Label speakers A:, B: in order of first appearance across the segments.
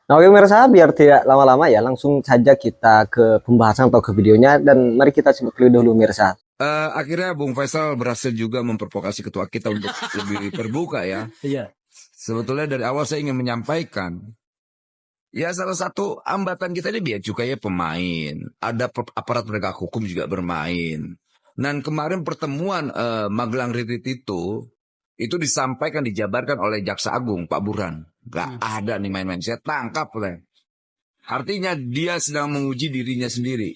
A: Nah, oke pemirsa, biar tidak lama-lama ya, langsung saja kita ke pembahasan atau ke videonya dan mari kita simak terlebih dahulu pemirsa.
B: Akhirnya Bung Faisal berhasil juga memprovokasi ketua kita untuk lebih terbuka ya.
C: Iya.
B: Sebetulnya dari awal saya ingin menyampaikan, ya salah satu hambatan kita ini biaya cukainya pemain, ada aparat penegak hukum juga bermain. Dan kemarin pertemuan Magelang Retreat itu disampaikan, dijabarkan oleh Jaksa Agung Pak Burhan. Gak ada nih main-main, saya tangkap lah. Artinya dia sedang menguji dirinya sendiri.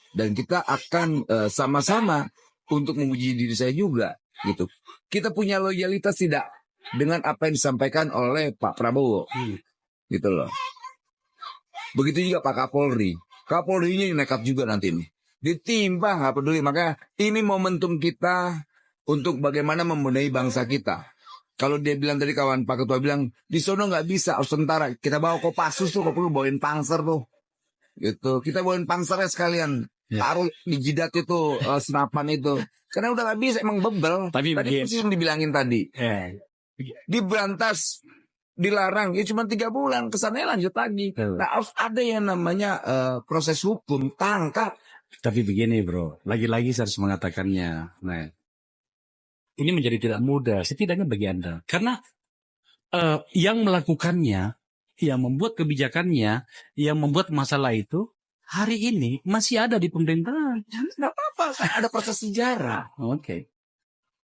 B: Dan kita akan sama-sama untuk menguji diri saya juga gitu. Kita punya loyalitas tidak dengan apa yang disampaikan oleh Pak Prabowo gitu loh. Begitu juga Pak Kapolri. Kapolrinya nekat juga nanti nih. Ditimbang nggak peduli. Makanya ini momentum kita untuk bagaimana membenahi bangsa kita. Kalau dia bilang tadi kawan Pak Ketua bilang di sono nggak bisa harus tentara. Kita bawa Kopassus tuh, perlu bawain Panzer tuh. Gitu. Kita bawain Panzernya sekalian. Taruh di jidat itu senapan itu. Karena udah gak bisa emang bebel.
C: Tapi
B: tadi persis yang dibilangin tadi.
C: Eh,
B: Diberantas, dilarang. Ya cuma 3 bulan. Kesannya lanjut lagi. Nah harus ada yang namanya proses hukum. Tangkap.
C: tapi begini bro, lagi-lagi saya harus mengatakannya. Nah, ini menjadi tidak mudah, setidaknya bagi Anda. Karena yang melakukannya, yang membuat kebijakannya, yang membuat masalah itu, hari ini masih ada di pemerintahan.
B: Nggak apa-apa. Ada proses sejarah.
C: Oke.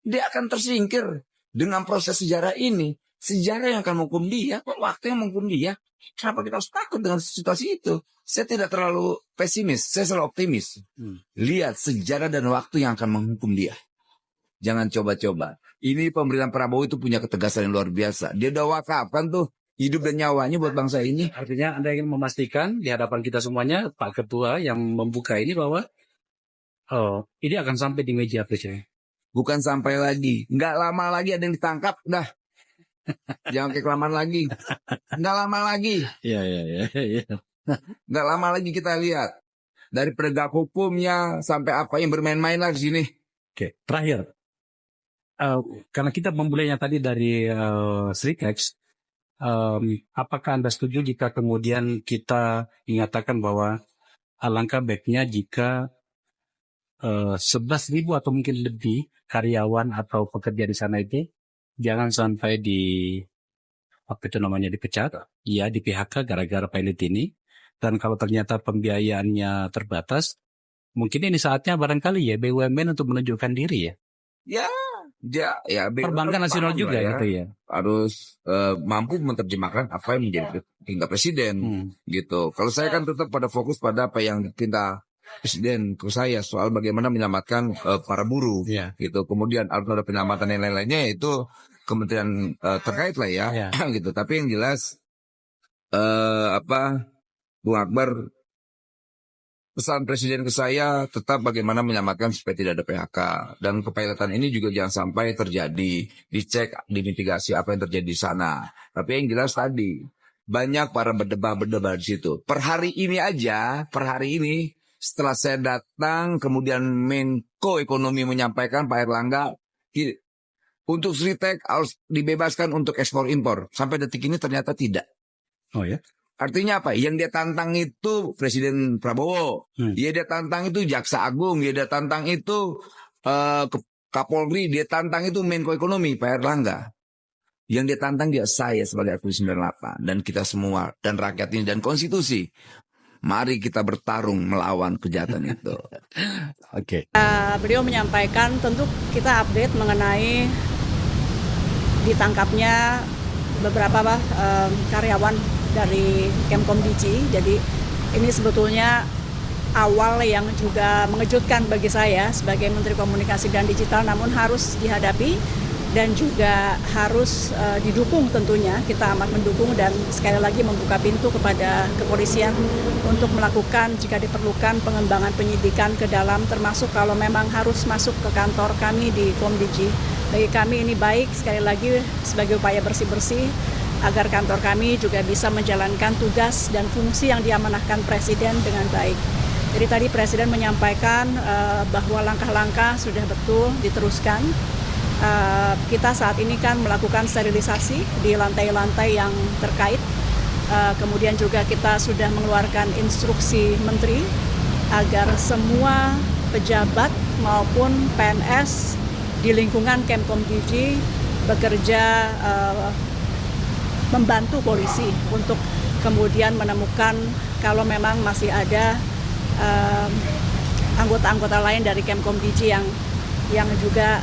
B: Dia akan tersingkir. Dengan proses sejarah ini. Sejarah yang akan menghukum dia. Waktu yang menghukum dia. Kenapa kita harus takut dengan situasi itu? Saya tidak terlalu pesimis. Saya selalu optimis. Lihat sejarah dan waktu yang akan menghukum dia. Jangan coba-coba. Ini pemerintahan Prabowo itu punya ketegasan yang luar biasa. Dia udah wakafkan tuh hidup dan nyawanya buat bangsa ini.
C: Artinya Anda ingin memastikan di hadapan kita semuanya, Pak Ketua yang membuka ini bahwa ini akan sampai di meja presiden.
B: Bukan sampai lagi. Nggak lama lagi ada yang ditangkap. Dah. Jangan kelamaan lagi. Nggak lama lagi.
C: Iya.
B: Nggak lama lagi kita lihat. Dari penegak hukumnya sampai apa yang bermain-main lah di sini.
C: Oke, terakhir. Karena kita memulainya tadi dari Srikex, apakah Anda setuju jika kemudian kita mengatakan bahwa alangkah baiknya jika 11.000 atau mungkin lebih karyawan atau pekerja di sana itu jangan sampai dipecat, ya di PHK gara-gara pilot ini. Dan kalau ternyata pembiayaannya terbatas, mungkin ini saatnya barangkali ya BUMN untuk menunjukkan diri ya.
B: Ya,
C: Perbankan nasional juga
B: ya.
C: gitu ya.
B: Harus mampu menerjemahkan apa yang menjadi perintah presiden gitu. Kalau saya kan tetap pada fokus pada apa yang diperintah presiden ke saya soal bagaimana menyelamatkan para buruh gitu. Kemudian harus ada penyelamatan yang lain-lainnya yaitu kementerian terkait lah ya gitu. Tapi yang jelas Bung Akbar, pesan presiden ke saya tetap bagaimana menyelamatkan supaya tidak ada PHK. Dan kepilotan ini juga jangan sampai terjadi. Dicek, dimitigasi apa yang terjadi di sana. Tapi yang jelas tadi, banyak para berdebat di situ. Per hari ini setelah saya datang, kemudian Menko Ekonomi menyampaikan Pak Erlangga, untuk Sritek harus dibebaskan untuk ekspor impor. Sampai detik ini ternyata tidak.
C: Oh ya?
B: Artinya apa? Yang dia tantang itu Presiden Prabowo. Dia tantang itu Jaksa Agung. Dia tantang itu Kapolri. Dia tantang itu Menko Ekonomi Pak Erlangga. Yang dia tantang dia saya sebagai aktivis 98. Dan kita semua. Dan rakyat ini dan konstitusi. Mari kita bertarung melawan kejahatan itu.
C: Oke.
D: Beliau menyampaikan tentu kita update mengenai ditangkapnya beberapa karyawan dari Kemkomdiji. Jadi ini sebetulnya awal yang juga mengejutkan bagi saya sebagai Menteri Komunikasi dan Digital, namun harus dihadapi dan juga harus didukung tentunya. Kita amat mendukung dan sekali lagi membuka pintu kepada kepolisian untuk melakukan jika diperlukan pengembangan penyidikan ke dalam, termasuk kalau memang harus masuk ke kantor kami di Komdiji. Bagi kami ini baik, sekali lagi sebagai upaya bersih-bersih agar kantor kami juga bisa menjalankan tugas dan fungsi yang diamanahkan Presiden dengan baik. Jadi tadi Presiden menyampaikan bahwa langkah-langkah sudah betul diteruskan. Kita saat ini kan melakukan sterilisasi di lantai-lantai yang terkait Kemudian juga kita sudah mengeluarkan instruksi menteri agar semua pejabat maupun PNS di lingkungan Kemkom.Digi bekerja membantu polisi untuk kemudian menemukan kalau memang masih ada anggota-anggota lain dari Kemkom.Digi yang juga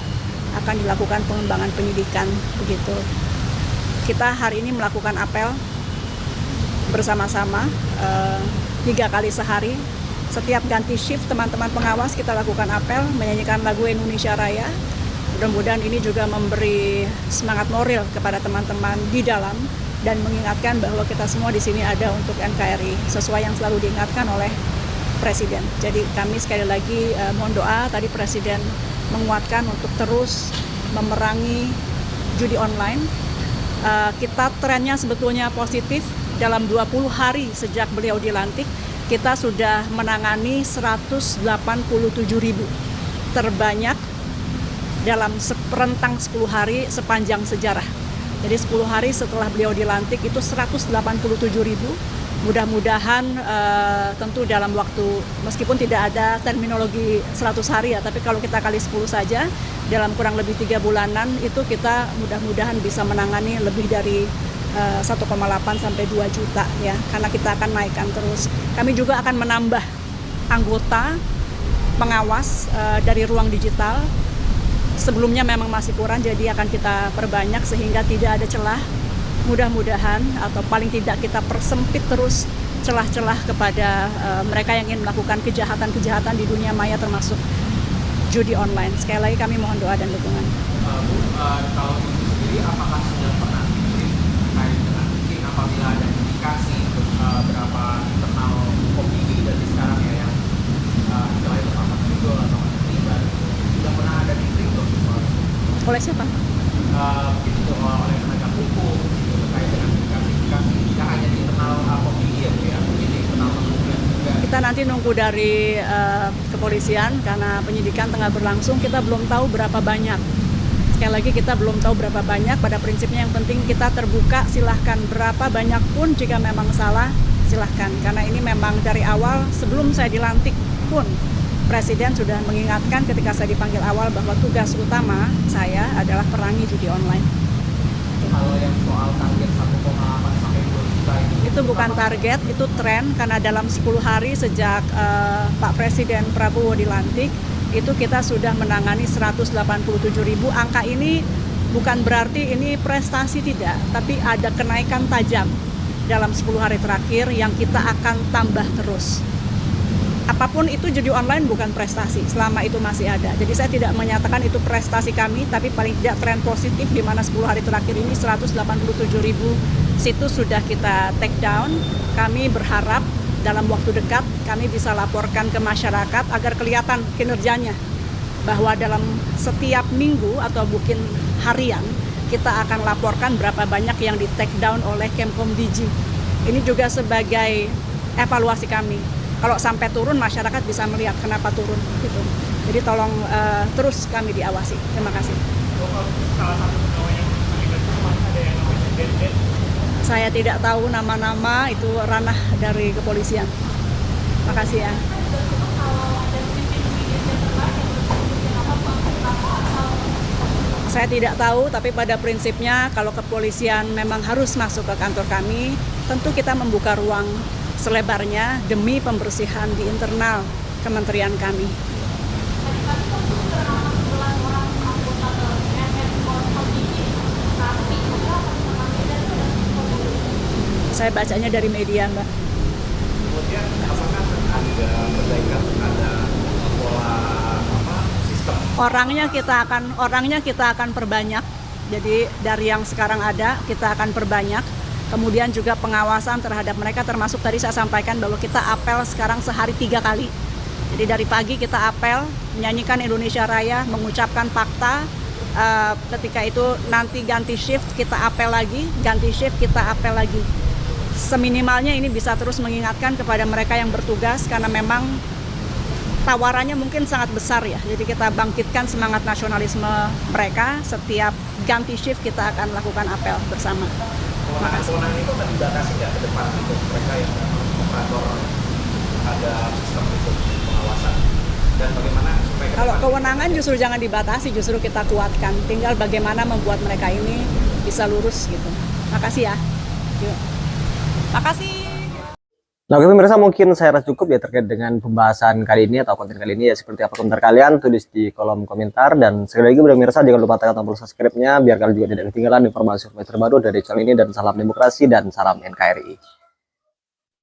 D: akan dilakukan pengembangan penyidikan begitu. Kita hari ini melakukan apel bersama-sama 3 kali sehari. Setiap ganti shift teman-teman pengawas kita lakukan apel menyanyikan lagu Indonesia Raya. Mudah-mudahan ini juga memberi semangat moral kepada teman-teman di dalam dan mengingatkan bahwa kita semua di sini ada untuk NKRI sesuai yang selalu diingatkan oleh Presiden. Jadi kami sekali lagi mohon doa, tadi Presiden menguatkan untuk terus memerangi judi online. Kita trennya sebetulnya positif. Dalam 20 hari sejak beliau dilantik, kita sudah menangani 187.000, terbanyak dalam rentang 10 hari sepanjang sejarah. Jadi 10 hari setelah beliau dilantik itu 187.000. Mudah-mudahan tentu dalam waktu, meskipun tidak ada terminologi 100 hari ya, tapi kalau kita kali 10 saja, dalam kurang lebih 3 bulanan itu kita mudah-mudahan bisa menangani lebih dari 1,8 sampai 2 juta ya, karena kita akan naikkan terus. Kami juga akan menambah anggota pengawas dari ruang digital. Sebelumnya memang masih kurang, jadi akan kita perbanyak sehingga tidak ada celah. Mudah-mudahan atau paling tidak kita persempit terus celah-celah kepada mereka yang ingin melakukan kejahatan-kejahatan di dunia maya termasuk judi online. Sekali lagi kami mohon doa dan dukungan.
E: Kalau itu sendiri apakah sudah pernah terkait dengan mungkin apabila ada indikasi untuk berapa internal komisi dari sekarang ya yang istilahnya terpapar juga atau terlibat, sudah pernah ada briefing belum soal itu?
D: Oleh siapa?
E: Itu oleh penegak hukum gitu, terkait dengan indikasi tidak hanya di internal komisi ya Bu ya, mungkin di internal kepolisian juga.
D: Kita nanti nunggu dari kepolisian karena penyidikan tengah berlangsung, kita belum tahu berapa banyak. Sekali lagi kita belum tahu berapa banyak, pada prinsipnya yang penting kita terbuka, silahkan berapa banyak pun jika memang salah silahkan. Karena ini memang dari awal sebelum saya dilantik pun Presiden sudah mengingatkan ketika saya dipanggil awal bahwa tugas utama saya adalah perangi judi online.
E: Kalau yang soal target 1,8 sampai 2 juta
D: Itu bukan target, itu tren karena dalam 10 hari sejak Pak Presiden Prabowo dilantik, itu kita sudah menangani 187.000. Angka ini bukan berarti ini prestasi tidak, tapi ada kenaikan tajam dalam 10 hari terakhir yang kita akan tambah terus. Apapun itu judi online bukan prestasi selama itu masih ada. Jadi saya tidak menyatakan itu prestasi kami, tapi paling tidak tren positif di mana 10 hari terakhir ini 187.000 situs sudah kita take down. Kami berharap dalam waktu dekat kami bisa laporkan ke masyarakat agar kelihatan kinerjanya. Bahwa dalam setiap minggu atau mungkin harian kita akan laporkan berapa banyak yang di take down oleh Kemkom.Digi. Ini juga sebagai evaluasi kami. Kalau sampai turun masyarakat bisa melihat kenapa turun gitu. Jadi tolong terus kami diawasi. Terima kasih.
E: salah satu pegawai yang terlibat itu masih ada yang namanya Den.
D: Saya tidak tahu nama-nama, itu ranah dari kepolisian. Makasih ya. Saya tidak tahu, tapi pada prinsipnya kalau kepolisian memang harus masuk ke kantor kami, tentu kita membuka ruang selebarnya demi pembersihan di internal kementerian kami. Saya bacanya dari media, Mbak.
E: Kemudian apakah ada perbaikan, ada pola sistem?
D: Orangnya kita akan perbanyak. Jadi dari yang sekarang ada kita akan perbanyak. Kemudian juga pengawasan terhadap mereka, termasuk tadi saya sampaikan bahwa kita apel sekarang sehari 3 kali. Jadi dari pagi kita apel, menyanyikan Indonesia Raya, mengucapkan fakta. Ketika itu nanti ganti shift kita apel lagi, ganti shift kita apel lagi. Seminimalnya ini bisa terus mengingatkan kepada mereka yang bertugas, karena memang tawarannya mungkin sangat besar ya. Jadi kita bangkitkan semangat nasionalisme mereka. Setiap ganti shift kita akan lakukan apel bersama.
E: kewenangan itu akan dibatasi nggak ke depan untuk mereka yang memang operator ada sistem itu pengawasan, dan bagaimana supaya ke
D: Kalau
E: depan-
D: kewenangan justru jangan dibatasi, justru kita kuatkan. Tinggal bagaimana membuat mereka ini bisa lurus gitu. Makasih ya. Yuk. Makasih.
A: Nah, oke pemirsa, mungkin saya rasa cukup ya terkait dengan pembahasan kali ini atau konten kali ini ya. Seperti apa komentar kalian, tulis di kolom komentar. Dan sekali lagi pemirsa, jangan lupa tekan tombol subscribe-nya biar kalian juga tidak ketinggalan informasi terbaru dari channel ini. Dan salam demokrasi dan salam NKRI.